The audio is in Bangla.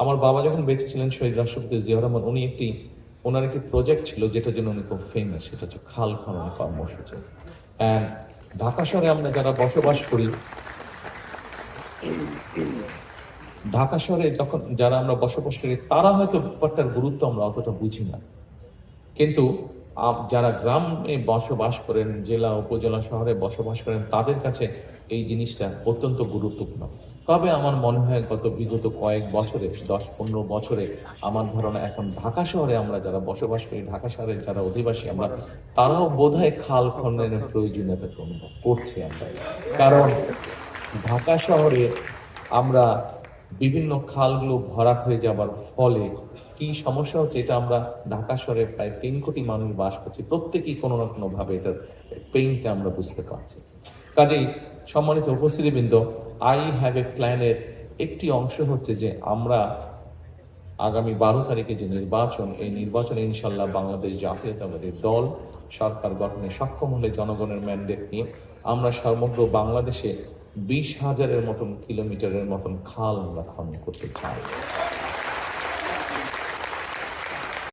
আমার বাবা যখন বেঁচে ছিলেন শহীদ রাষ্ট্রপতি জিয়া রহমান, ওনার একটি প্রজেক্ট ছিল যেটার জন্য উনি খুব ফেমাস, সেটা হচ্ছে খাল খনন কর্মসূচি। অ্যান্ড ঢাকা শহরে আমরা যারা বসবাস করি, ঢাকা শহরে যখন যারা আমরা বসবাস করি তারা হয়তো ব্যাপারটার গুরুত্ব আমরা অতটা বুঝি না, কিন্তু যারা গ্রামে বসবাস করেন, জেলা উপজেলা শহরে বসবাস করেন, তাদের কাছে এই জিনিসটা অত্যন্ত গুরুত্বপূর্ণ। তবে আমার মনে হয় গত বিগত কয়েক বছরে, 10-15 বছরে, আমার ধারণা এখন ঢাকা শহরে আমরা যারা বসবাস করি, ঢাকা শহরের যারা অধিবাসী আমরা, তারাও বোধহয় খাল খননের প্রয়োজনীয়তাকে অনুভব করছি আমরা। কারণ ঢাকা শহরে আমরা বিভিন্ন খালগুলো ভরাট হয়ে যাবার ফলে কি সমস্যা হচ্ছে, এটা আমরা ঢাকা শহরে প্রায় 3 কোটি মানুষ বাস করছি, প্রত্যেকেই কোনো না কোনো ভাবে এটার পেইনটা আমরা বুঝতে পারছি। কাজেই সম্মানিত উপস্থিতিবৃন্দ, আই হ্যাভ এ প্ল্যানের একটি অংশ হচ্ছে যে আমরা আগামী 12 তারিখে যে নির্বাচন, এই নির্বাচনে ইনশাল্লাহ বাংলাদেশ জাতীয়তাবাদী দল সরকার গঠনে সক্ষম হলে জনগণের ম্যান্ডেট নিয়ে আমরা সমগ্র বাংলাদেশে 20,000-এর মতন কিলোমিটারের মতন খাল আমরা খনন করতে চাই।